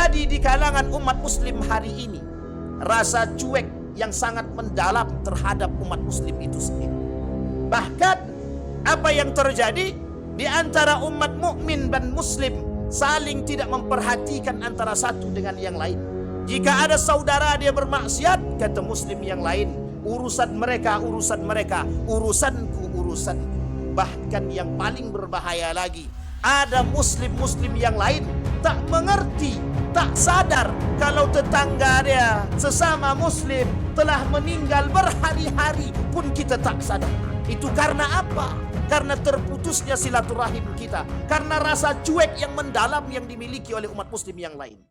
terjadi di kalangan umat muslim hari ini rasa cuek yang sangat mendalam terhadap umat muslim itu sendiri. Bahkan apa yang terjadi di antara umat mukmin dan muslim saling tidak memperhatikan antara satu dengan yang lain. Jika ada saudara dia bermaksiat, kata muslim yang lain, urusan mereka, urusanku. Bahkan yang paling berbahaya lagi, ada muslim-muslim yang lain tak mengerti, tak sadar kalau tetangga dia sesama muslim telah meninggal berhari-hari pun kita tak sadar. Itu karena apa? Karena terputusnya silaturahim kita, karena rasa cuek yang mendalam yang dimiliki oleh umat muslim yang lain.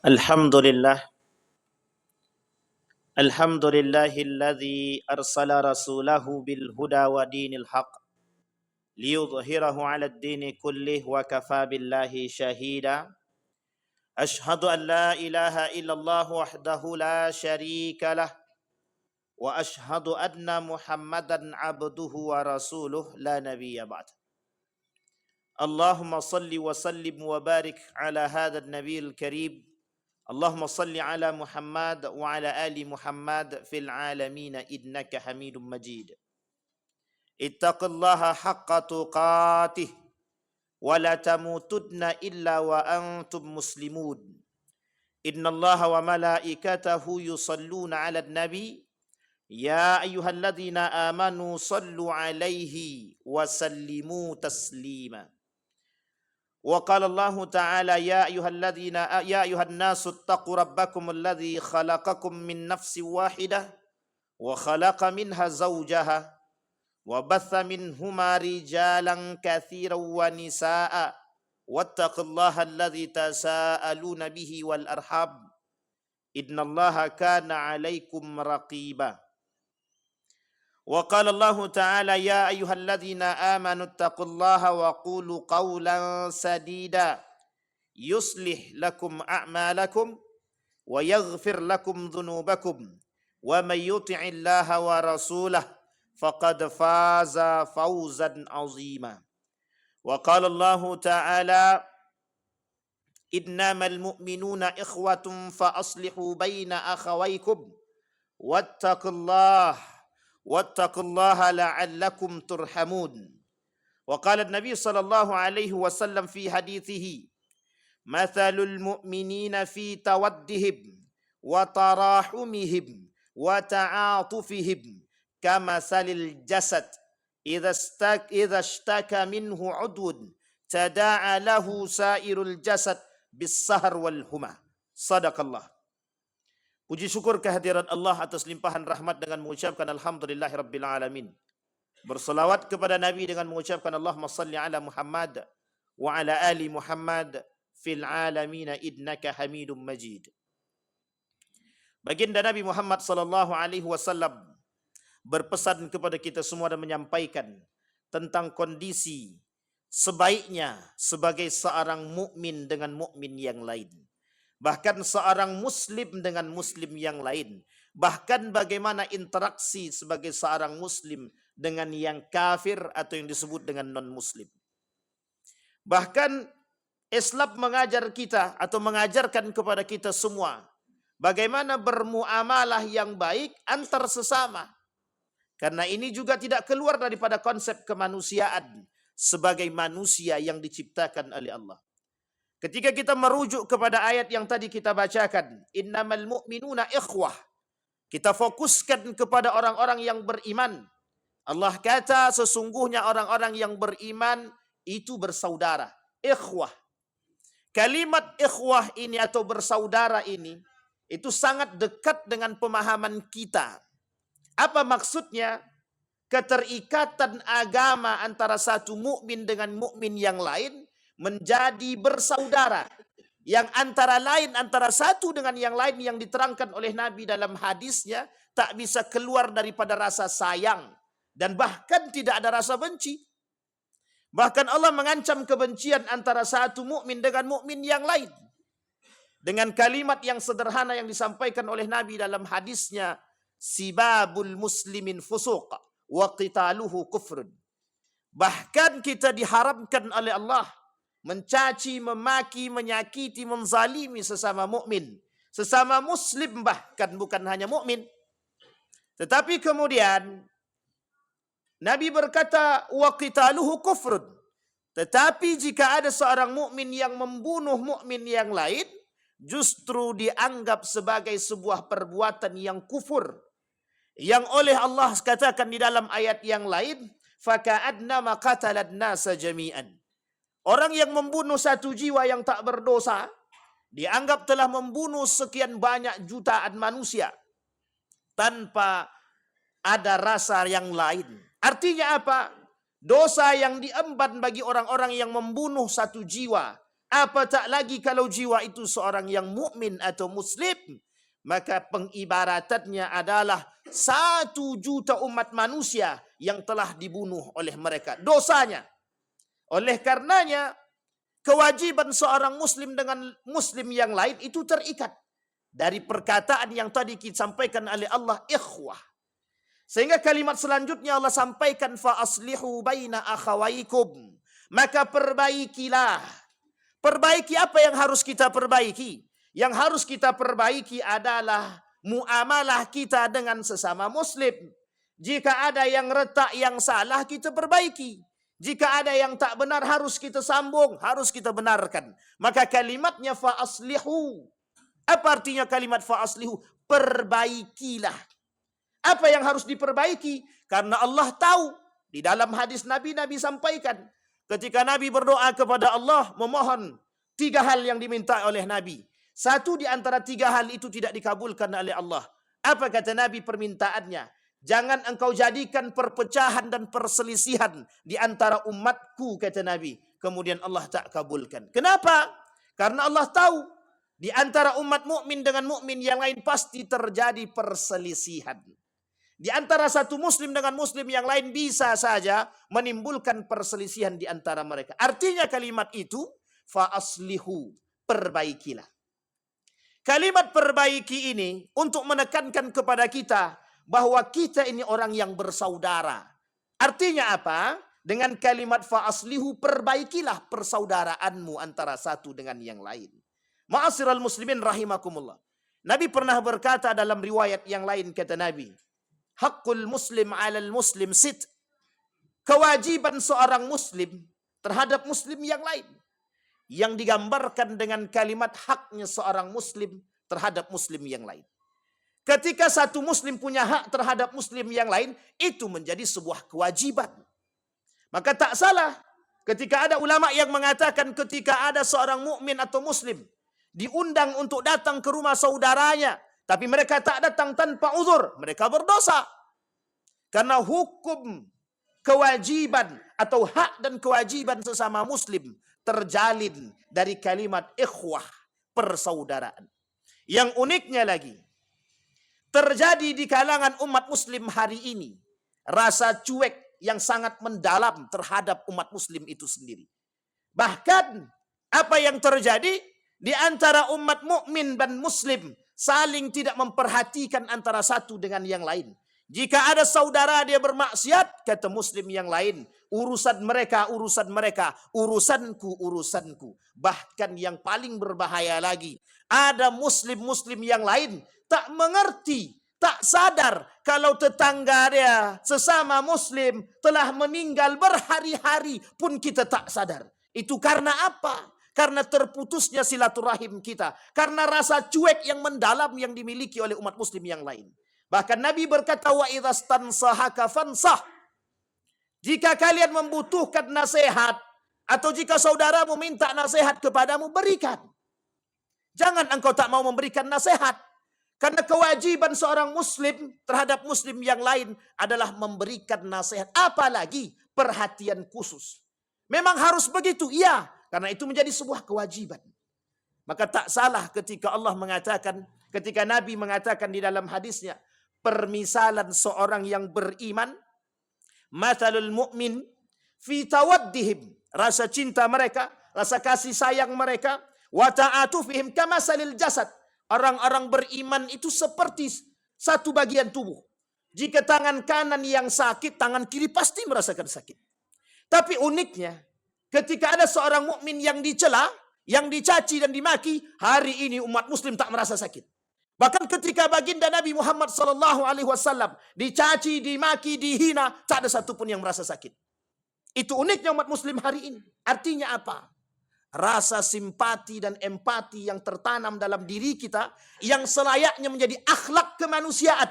Alhamdulillah. Alhamdulillahilladzi arsala rasulahu bil huda wa dinil haq liyudhhirahu 'ala ad-dini kullih wa kafa billahi shahida. Ashhadu an la ilaha illallah wahdahu la syarika lah wa ashhadu anna Muhammadan 'abduhu wa rasuluh la nabiyya ba'd. Allahumma salli wa sallim wa barik 'ala hadzal nabiyil karim. Allahumma salli 'ala Muhammad wa 'ala ali Muhammad fil 'alamin innaka Hamidum Majid. Ittaqillaha haqqa tuqatih wa la tamutunna illa wa antum muslimun. Innallaha wa malaikatahu yusalluna 'alan nabi ya ayyuhalladzina amanu sallu 'alaihi wa sallimu taslima. Wa qala Allah ta'ala ya ayyuhan nasu ittaqu rabbakum alladzi khalaqakum min nafsin wahidah wa khalaqa minha zawjaha wa batha minhuma rijalan katsiran wa nisaa wattaqullaha alladzi tasaaluna bihi wal arham innallaha kana 'alaikum raqiba. Wa qala Allah ta'ala ya ayyuhalladzina amanu ittaqullaha wa qulu qawlan sadida yuslih lakum a'malakum wa yaghfir lakum dhunubakum wa may yuti'illaha wa rasulahu faqad faza fawzan 'azima. Wa qala Allah ta'ala innamal mu'minuna ikhwatun fa aslihu baina akhawaykum wattaqullaha la'allakum turhamun. Wa qala an-nabi sallallahu alaihi wasallam fi hadithihi mathalul mu'minina fi tawaddihim wa tarahumihim wa ta'atufihim kamathalil jasad idza ishtaka minhu 'udwun tada'a lahu sa'irul jasad bis-sahr wal huma. Sadaqallah. Puji syukur kehadiran Allah atas limpahan rahmat dengan mengucapkan alhamdulillahirabbil alamin. Berselawat kepada Nabi dengan mengucapkan Allahumma salli ala Muhammad wa ala ali Muhammad fil alamin innaka Hamidum Majid. Baginda Nabi Muhammad sallallahu alaihi wasallam berpesan kepada kita semua dan menyampaikan tentang kondisi sebaiknya sebagai seorang mukmin dengan mukmin yang lain. Bahkan seorang muslim dengan muslim yang lain. Bahkan bagaimana interaksi sebagai seorang muslim dengan yang kafir atau yang disebut dengan non-muslim. Bahkan Islam mengajar kita atau mengajarkan kepada kita semua bagaimana bermuamalah yang baik antar sesama. Karena ini juga tidak keluar daripada konsep kemanusiaan sebagai manusia yang diciptakan oleh Allah. Ketika kita merujuk kepada ayat yang tadi kita bacakan, innamal mu'minuna ikhwah. Kita fokuskan kepada orang-orang yang beriman. Allah kata sesungguhnya orang-orang yang beriman itu bersaudara. Ikhwah. Kalimat ikhwah ini atau bersaudara ini itu sangat dekat dengan pemahaman kita. Apa maksudnya? Keterikatan agama antara satu mukmin dengan mukmin yang lain menjadi bersaudara. Yang antara lain, antara satu dengan yang lain yang diterangkan oleh Nabi dalam hadisnya, tak bisa keluar daripada rasa sayang. Dan bahkan tidak ada rasa benci. Bahkan Allah mengancam kebencian antara satu mukmin dengan mukmin yang lain. Dengan kalimat yang sederhana yang disampaikan oleh Nabi dalam hadisnya, sibabul muslimin fusuq wa qitaluhu kufrun. Bahkan kita diharamkan oleh Allah mencaci, memaki, menyakiti, menzalimi sesama mukmin, sesama muslim, bahkan bukan hanya mukmin. Tetapi kemudian Nabi berkata, wa qitaluhu kufrun. Tetapi jika ada seorang mukmin yang membunuh mukmin yang lain, justru dianggap sebagai sebuah perbuatan yang kufur. Yang oleh Allah katakan di dalam ayat yang lain, faka'annama qatalan nasa jami'an. Orang yang membunuh satu jiwa yang tak berdosa, dianggap telah membunuh sekian banyak jutaan manusia tanpa ada rasa yang lain. Artinya apa? Dosa yang diemban bagi orang-orang yang membunuh satu jiwa. Apa tak lagi kalau jiwa itu seorang yang mukmin atau muslim, maka pengibaratannya adalah 1 juta umat manusia yang telah dibunuh oleh mereka. Dosanya. Oleh karenanya, kewajiban seorang muslim dengan muslim yang lain itu terikat. Dari perkataan yang tadi kita sampaikan oleh Allah, ikhwah. Sehingga kalimat selanjutnya Allah sampaikan, fa aslihu baina akhawaikum. Maka perbaikilah. Perbaiki apa yang harus kita perbaiki? Yang harus kita perbaiki adalah muamalah kita dengan sesama muslim. Jika ada yang retak, yang salah, kita perbaiki. Jika ada yang tak benar, harus kita sambung, harus kita benarkan. Maka kalimatnya fa aslihu. Apa artinya kalimat fa aslihu? Perbaikilah. Apa yang harus diperbaiki? Karena Allah tahu. Di dalam hadis Nabi sampaikan. Ketika Nabi berdoa kepada Allah, memohon 3 hal yang diminta oleh Nabi. 1 di antara 3 hal itu tidak dikabulkan oleh Allah. Apa kata Nabi permintaannya? Jangan engkau jadikan perpecahan dan perselisihan di antara umatku, kata Nabi. Kemudian Allah tak kabulkan. Kenapa? Karena Allah tahu di antara umat mukmin dengan mukmin yang lain pasti terjadi perselisihan. Di antara satu muslim dengan muslim yang lain bisa saja menimbulkan perselisihan di antara mereka. Artinya kalimat itu, fa aslihu, perbaikilah. Kalimat perbaiki ini untuk menekankan kepada kita bahwa kita ini orang yang bersaudara. Artinya apa? Dengan kalimat fa aslihu, perbaikilah persaudaraanmu antara satu dengan yang lain. Ma'asyiral muslimin rahimakumullah. Nabi pernah berkata dalam riwayat yang lain, kata Nabi, haqqul muslim 'alal muslim sit. Kewajiban seorang muslim terhadap muslim yang lain. Yang digambarkan dengan kalimat haknya seorang muslim terhadap muslim yang lain. Ketika satu muslim punya hak terhadap muslim yang lain, itu menjadi sebuah kewajiban. Maka tak salah ketika ada ulama yang mengatakan ketika ada seorang mukmin atau muslim diundang untuk datang ke rumah saudaranya, tapi mereka tak datang tanpa uzur, mereka berdosa. Karena hukum kewajiban atau hak dan kewajiban sesama muslim terjalin dari kalimat ikhwah, persaudaraan. Yang uniknya lagi, terjadi di kalangan umat muslim hari ini rasa cuek yang sangat mendalam terhadap umat muslim itu sendiri. Bahkan apa yang terjadi di antara umat mukmin dan muslim saling tidak memperhatikan antara satu dengan yang lain. Jika ada saudara dia bermaksiat, kata muslim yang lain, urusan mereka, urusanku. Bahkan yang paling berbahaya lagi, ada muslim-muslim yang lain tak mengerti, tak sadar kalau tetangga dia sesama muslim telah meninggal berhari-hari pun kita tak sadar. Itu karena apa? Karena terputusnya silaturahim kita. Karena rasa cuek yang mendalam yang dimiliki oleh umat muslim yang lain. Bahkan Nabi berkata, wa idza stansahaka fansah. Jika kalian membutuhkan nasihat, atau jika saudaramu minta nasihat kepadamu, berikan. Jangan engkau tak mau memberikan nasihat. Karena kewajiban seorang muslim terhadap muslim yang lain adalah memberikan nasihat. Apalagi perhatian khusus. Memang harus begitu, iya. Karena itu menjadi sebuah kewajiban. Maka tak salah ketika Allah mengatakan, ketika Nabi mengatakan di dalam hadisnya, permisalan seorang yang beriman, mathalul mu'min fi tawaddihim, rasa cinta mereka, rasa kasih sayang mereka, wa ta'atufihim kamasalil jasad. Orang-orang beriman itu seperti satu bagian tubuh. Jika tangan kanan yang sakit, tangan kiri pasti merasakan sakit. Tapi uniknya, ketika ada seorang mukmin yang dicela, yang dicaci dan dimaki, hari ini umat muslim tak merasa sakit. Bahkan ketika baginda Nabi Muhammad SAW dicaci, dimaki, dihina, tak ada satupun yang merasa sakit. Itu uniknya umat muslim hari ini. Artinya apa? Rasa simpati dan empati yang tertanam dalam diri kita, yang selayaknya menjadi akhlak kemanusiaan,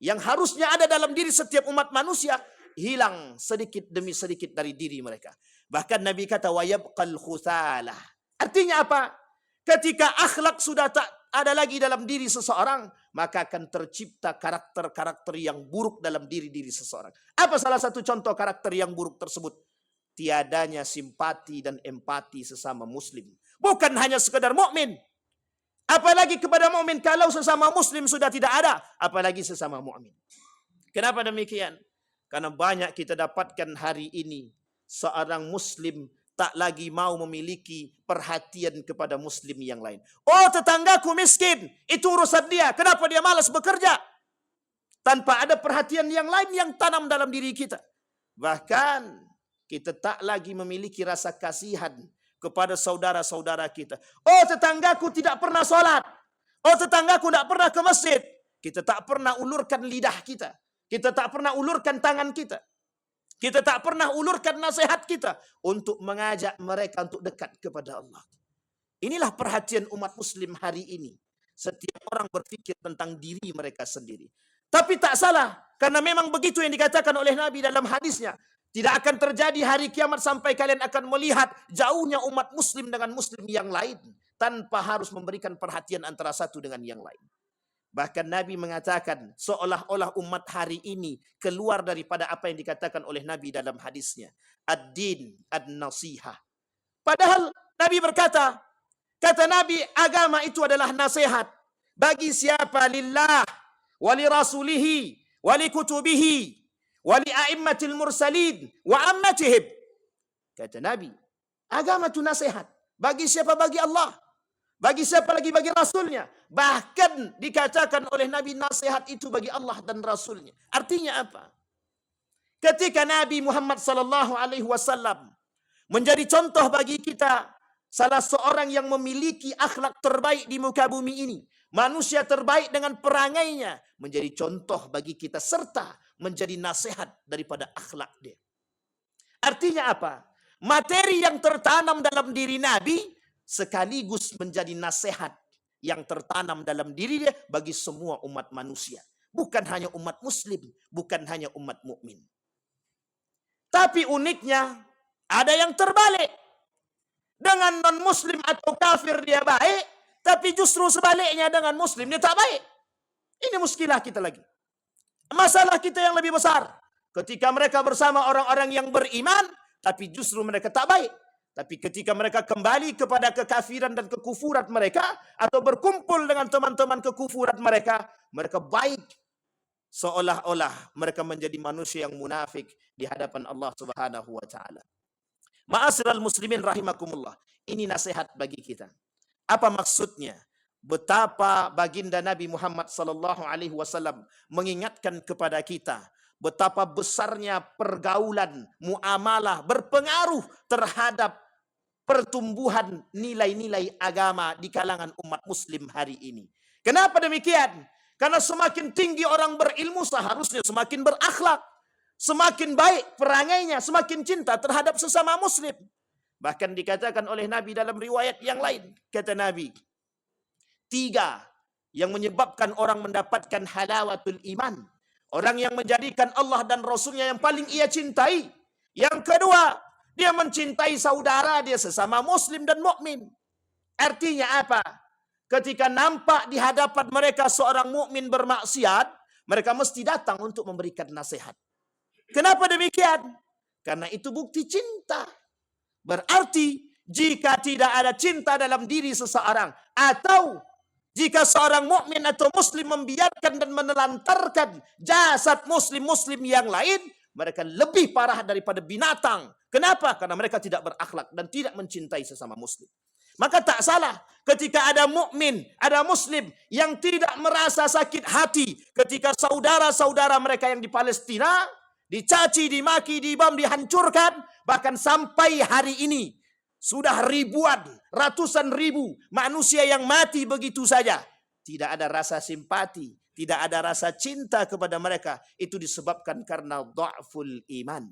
yang harusnya ada dalam diri setiap umat manusia, hilang sedikit demi sedikit dari diri mereka. Bahkan Nabi kata, wa yabqal khuthalah. Artinya apa? Ketika akhlak sudah tak ada lagi dalam diri seseorang, maka akan tercipta karakter-karakter yang buruk dalam diri seseorang. Apa salah satu contoh karakter yang buruk tersebut? Tiadanya simpati dan empati sesama muslim. Bukan hanya sekedar mukmin, apalagi kepada mukmin. Kalau sesama muslim sudah tidak ada, apalagi sesama mukmin. Kenapa demikian? Karena banyak kita dapatkan hari ini seorang muslim tak lagi mau memiliki perhatian kepada muslim yang lain. Oh, tetanggaku miskin, itu urusan dia. Kenapa dia malas bekerja? Tanpa ada perhatian yang lain yang tanam dalam diri kita. Bahkan kita tak lagi memiliki rasa kasihan kepada saudara-saudara kita. Oh, tetanggaku tidak pernah sholat. Oh, tetanggaku tidak pernah ke masjid. Kita tak pernah ulurkan lidah kita. Kita tak pernah ulurkan tangan kita. Kita tak pernah ulurkan nasihat kita untuk mengajak mereka untuk dekat kepada Allah. Inilah perhatian umat muslim hari ini. Setiap orang berpikir tentang diri mereka sendiri. Tapi tak salah, karena memang begitu yang dikatakan oleh Nabi dalam hadisnya. Tidak akan terjadi hari kiamat sampai kalian akan melihat jauhnya umat muslim dengan muslim yang lain, tanpa harus memberikan perhatian antara satu dengan yang lain. Bahkan Nabi mengatakan seolah-olah umat hari ini keluar daripada apa yang dikatakan oleh Nabi dalam hadisnya. Ad-din ad-nasihah. Padahal Nabi berkata, kata Nabi, agama itu adalah nasihat. Bagi siapa? Lillah, wali rasulihi, wali kutubihi, wali a'immatil mursalin, wa ammatihim. Kata Nabi, agama itu nasihat. Bagi siapa? Bagi Allah. Bagi siapa lagi? Bagi Rasulnya. Bahkan dikatakan oleh Nabi, nasihat itu bagi Allah dan Rasulnya. Artinya apa? Ketika Nabi Muhammad SAW menjadi contoh bagi kita, salah seorang yang memiliki akhlak terbaik di muka bumi ini, manusia terbaik dengan perangainya, menjadi contoh bagi kita serta menjadi nasihat daripada akhlak dia. Artinya apa? Materi yang tertanam dalam diri Nabi sekaligus menjadi nasihat yang tertanam dalam diri dia bagi semua umat manusia. Bukan hanya umat muslim, bukan hanya umat mukmin. Tapi uniknya, ada yang terbalik. Dengan non-muslim atau kafir dia baik, tapi justru sebaliknya dengan muslim dia tak baik. Ini muskilah kita lagi. Masalah kita yang lebih besar. Ketika mereka bersama orang-orang yang beriman, tapi justru mereka tak baik. Tapi ketika mereka kembali kepada kekafiran dan kekufuran mereka, atau berkumpul dengan teman-teman kekufuran mereka, mereka baik. Seolah-olah mereka menjadi manusia yang munafik di hadapan Allah Subhanahu wa Ta'ala. Ma'asyiral muslimin rahimakumullah. Ini nasihat bagi kita. Apa maksudnya? Betapa baginda Nabi Muhammad SAW mengingatkan kepada kita betapa besarnya pergaulan, muamalah berpengaruh terhadap pertumbuhan nilai-nilai agama di kalangan umat muslim hari ini. Kenapa demikian? Karena semakin tinggi orang berilmu, seharusnya semakin berakhlak, semakin baik perangainya, semakin cinta terhadap sesama muslim. Bahkan dikatakan oleh Nabi dalam riwayat yang lain, kata Nabi, 3 yang menyebabkan orang mendapatkan halawatul iman. Orang yang menjadikan Allah dan Rasulnya yang paling ia cintai. Yang kedua, dia mencintai saudara dia sesama muslim dan mukmin. Artinya apa? Ketika nampak di hadapan mereka seorang mukmin bermaksiat, mereka mesti datang untuk memberikan nasihat. Kenapa demikian? Karena itu bukti cinta. Berarti jika tidak ada cinta dalam diri seseorang, atau jika seorang mukmin atau muslim membiarkan dan menelantarkan jasad muslim-muslim yang lain, mereka lebih parah daripada binatang. Kenapa? Karena mereka tidak berakhlak dan tidak mencintai sesama muslim. Maka tak salah ketika ada mukmin, ada muslim yang tidak merasa sakit hati ketika saudara-saudara mereka yang di Palestina dicaci, dimaki, dibom, dihancurkan, bahkan sampai hari ini sudah ribuan, ratusan ribu manusia yang mati begitu saja. Tidak ada rasa simpati, tidak ada rasa cinta kepada mereka. Itu disebabkan karena dha'ful iman.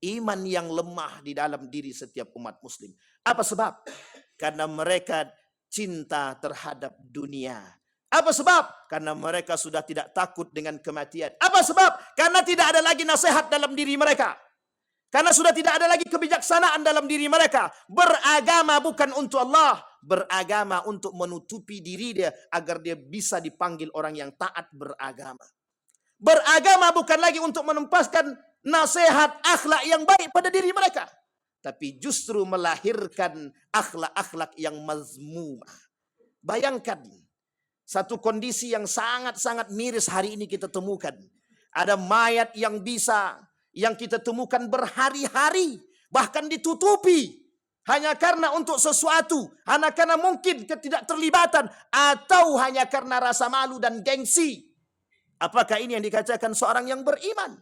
Iman yang lemah di dalam diri setiap umat muslim. Apa sebab? Karena mereka cinta terhadap dunia. Apa sebab? Karena mereka sudah tidak takut dengan kematian. Apa sebab? Karena tidak ada lagi nasihat dalam diri mereka. Karena sudah tidak ada lagi kebijaksanaan dalam diri mereka. Beragama bukan untuk Allah. Beragama untuk menutupi diri dia agar dia bisa dipanggil orang yang taat beragama. Beragama bukan lagi untuk menempaskan nasihat akhlak yang baik pada diri mereka, tapi justru melahirkan akhlak-akhlak yang mazmumah. Bayangkan satu kondisi yang sangat-sangat miris hari ini kita temukan. Ada mayat yang kita temukan berhari-hari, bahkan ditutupi hanya karena untuk sesuatu, hanya karena mungkin ketidakterlibatan, atau hanya karena rasa malu dan gengsi. Apakah ini yang dikatakan seorang yang beriman?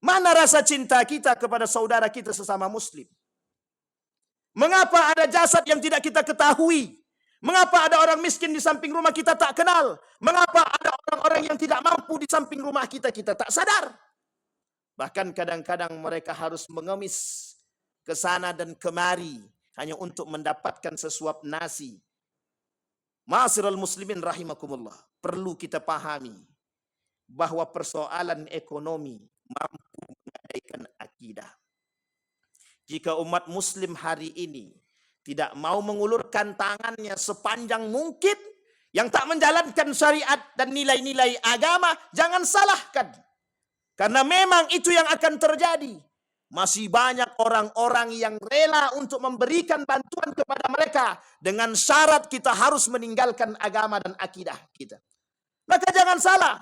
Mana rasa cinta kita kepada saudara kita sesama muslim? Mengapa ada jasad yang tidak kita ketahui? Mengapa ada orang miskin di samping rumah kita tak kenal? Mengapa ada orang-orang yang tidak mampu di samping rumah kita tak sadar? Bahkan kadang-kadang mereka harus mengemis ke sana dan kemari hanya untuk mendapatkan sesuap nasi. Ma'asyiral muslimin rahimakumullah. Perlu kita pahami bahwa persoalan ekonomi mampu menggadaikan akidah. Jika umat muslim hari ini tidak mau mengulurkan tangannya sepanjang mungkin, yang tak menjalankan syariat dan nilai-nilai agama, jangan salahkan. Karena memang itu yang akan terjadi. Masih banyak orang-orang yang rela untuk memberikan bantuan kepada mereka dengan syarat kita harus meninggalkan agama dan akidah kita. Maka jangan salah.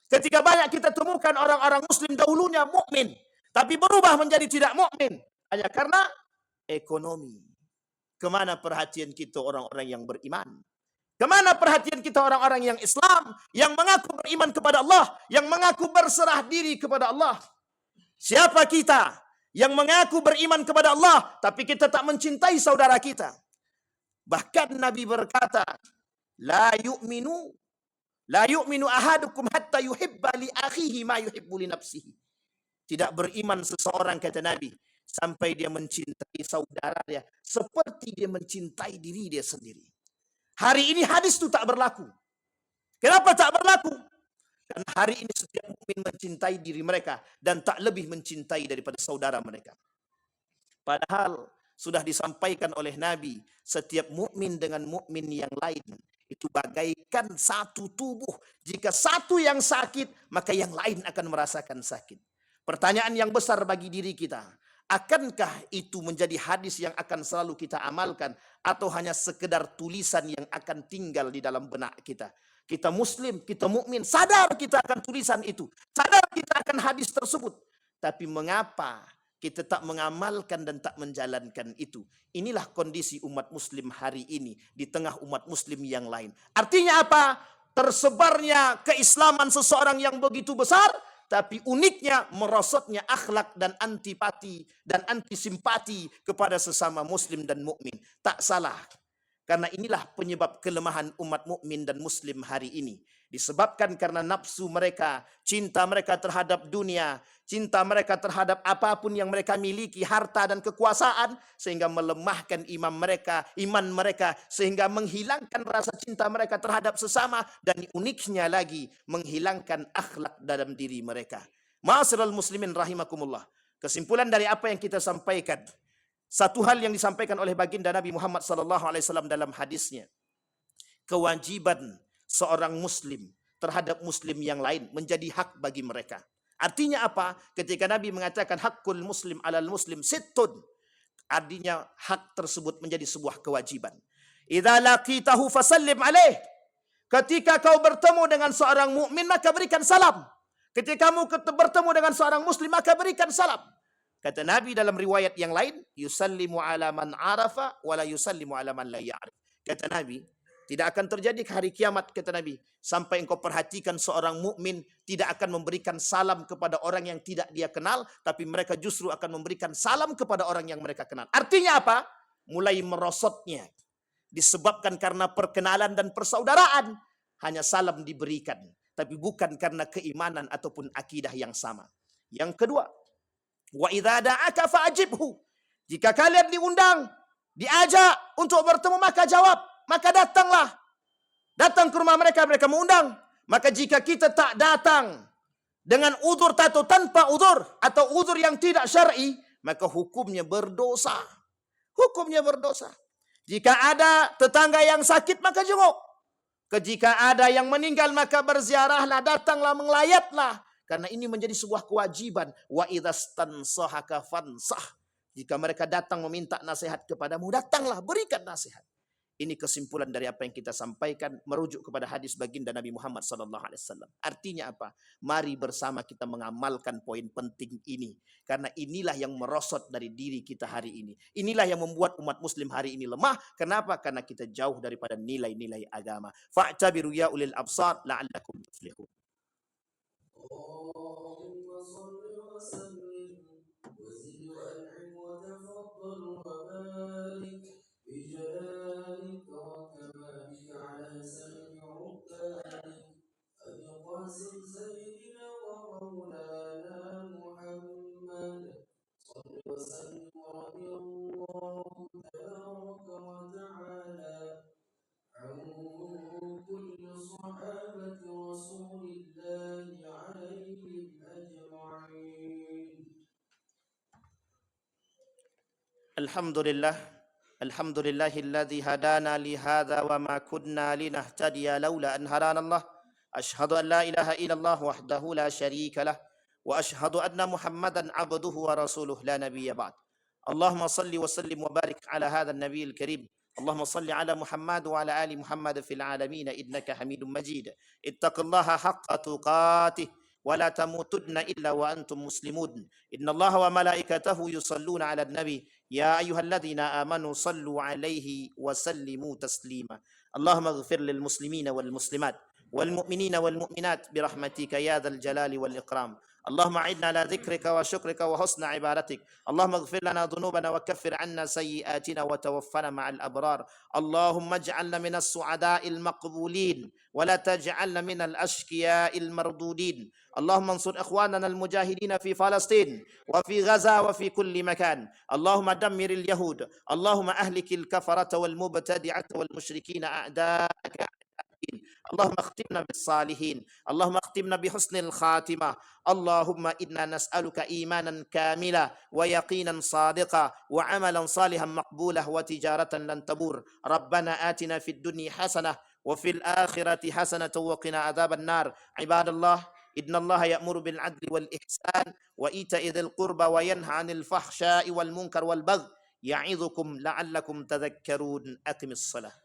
Ketika banyak kita temukan orang-orang muslim dahulunya mukmin, tapi berubah menjadi tidak mukmin hanya karena ekonomi. Kemana perhatian kita orang-orang yang beriman? Kemana perhatian kita orang-orang yang Islam, yang mengaku beriman kepada Allah, yang mengaku berserah diri kepada Allah? Siapa kita yang mengaku beriman kepada Allah, tapi kita tak mencintai saudara kita? Bahkan Nabi berkata, La yu'minu ahadukum hatta yuhibba li akhihi ma yuhibbu li nafsihi. Tidak beriman seseorang, kata Nabi, sampai dia mencintai saudara dia seperti dia mencintai diri dia sendiri. Hari ini hadis itu tak berlaku. Kenapa tak berlaku? Karena hari ini setiap mukmin mencintai diri mereka dan tak lebih mencintai daripada saudara mereka. Padahal sudah disampaikan oleh Nabi, setiap mukmin dengan mukmin yang lain itu bagaikan satu tubuh. Jika satu yang sakit, maka yang lain akan merasakan sakit. Pertanyaan yang besar bagi diri kita, akankah itu menjadi hadis yang akan selalu kita amalkan, atau hanya sekedar tulisan yang akan tinggal di dalam benak kita? Kita muslim, kita mukmin, sadar kita akan tulisan itu, sadar kita akan hadis tersebut, tapi mengapa kita tak mengamalkan dan tak menjalankan itu? Inilah kondisi umat muslim hari ini di tengah umat muslim yang lain. Artinya apa? Tersebarnya keislaman seseorang yang begitu besar, tapi uniknya merosotnya akhlak dan antipati dan antisimpati kepada sesama muslim dan mukmin. Tak salah. Karena inilah penyebab kelemahan umat mukmin dan muslim hari ini. Disebabkan karena nafsu mereka, cinta mereka terhadap dunia, cinta mereka terhadap apapun yang mereka miliki, harta dan kekuasaan, sehingga melemahkan iman mereka, sehingga menghilangkan rasa cinta mereka terhadap sesama, dan uniknya lagi menghilangkan akhlak dalam diri mereka. Ma'asyiral muslimin rahimakumullah. Kesimpulan dari apa yang kita sampaikan, satu hal yang disampaikan oleh baginda Nabi Muhammad SAW dalam hadisnya, kewajiban seorang muslim terhadap muslim yang lain menjadi hak bagi mereka. Artinya apa? Ketika Nabi mengatakan hakul muslim alal muslim sittun, artinya hak tersebut menjadi sebuah kewajiban. Idza laqitahu fasallim alaih. Ketika kau bertemu dengan seorang mukmin, maka berikan salam. Ketika kamu bertemu dengan seorang muslim, maka berikan salam. Kata Nabi dalam riwayat yang lain, yusallimu ala man arafa wa la yusallimu ala man la ya'rif. Kata Nabi, Tidak akan terjadi hari kiamat, kata Nabi, sampai engkau perhatikan seorang mukmin tidak akan memberikan salam kepada orang yang tidak dia kenal, tapi mereka justru akan memberikan salam kepada orang yang mereka kenal. Artinya apa? Mulai merosotnya disebabkan karena perkenalan dan persaudaraan. Hanya salam diberikan, tapi bukan karena keimanan ataupun akidah yang sama. Yang kedua, wa idza da'aka fa'ajibhu. Jika kalian diundang, diajak untuk bertemu, maka jawab, maka datanglah. Datang ke rumah mereka, mereka mengundang. Maka jika kita tak datang dengan udzur atau tanpa udzur atau udzur yang tidak syar'i, maka hukumnya berdosa. Hukumnya berdosa. Jika ada tetangga yang sakit, maka jenguk. Jika ada yang meninggal, maka berziarahlah, datanglah, mengelayatlah. Karena ini menjadi sebuah kewajiban. Wa idzastansahaka fansah. Jika mereka datang meminta nasihat kepadamu, datanglah, berikan nasihat. Ini kesimpulan dari apa yang kita sampaikan merujuk kepada hadis baginda Nabi Muhammad SAW. Artinya apa? Mari bersama kita mengamalkan poin penting ini. Karena inilah yang merosot dari diri kita hari ini. Inilah yang membuat umat muslim hari ini lemah. Kenapa? Karena kita jauh daripada nilai-nilai agama. Fa'tabiru ya ulil absar la'allakum tuflihun. سيدنا ومولانا محمد صل وسلم رضي الله تبارك وتعالى عن كل صحابة رسول الله عليهم أجمعين. الحمد لله الذي هدانا لهذا وما كنا لنهتدي لولا أن هدانا الله. أشهد أن لا إله إلا الله وحده لا شريك له وأشهد أن محمدا عبده ورسوله لا نبي بعد. اللهم صل وسلم وبارك على هذا النبي الكريم. اللهم صل على محمد وعلى آل محمد في العالمين إنك حميد مجيد. اتقوا الله حق تقاته ولا تموتن إلا وأنتم مسلمون. إن الله وملائكته يصلون على النبي يا أيها الذين آمنوا صلوا عليه وسلموا تسليما. اللهم اغفر للمسلمين والمسلمات والمؤمنين والمؤمنات برحمتك يا ذا الجلال والإكرام. اللهم أعنا على ذكرك وشكرك وحسن عبادتك. اللهم اغفر لنا ذنوبنا وكفر عنا سيئاتنا وتوفنا مع الأبرار. اللهم اجعلنا من السعداء المقبولين ولا تجعلنا من الأشقياء المردودين. اللهم انصر إخواننا المجاهدين في فلسطين وفي غزة وفي كل مكان. اللهم دمر اليهود. اللهم أهلك الكفرة والمبتدعة والمشركين أعداءك. اللهم اختمنا بالصالحين. اللهم اختمنا بحسن الخاتمة. اللهم إنا نسألك إيمانا كاملا ويقينا صادقا وعملا صالحا مقبولا وتجارة لن تبور. ربنا آتنا في الدنيا حسنة وفي الآخرة حسنة وقنا عذاب النار. عباد الله، إن الله يأمر بالعدل والإحسان وإيتاء ذي القربى وينهى عن الفحشاء والمنكر والبغي يعظكم لعلكم تذكرون. أقم الصلاة.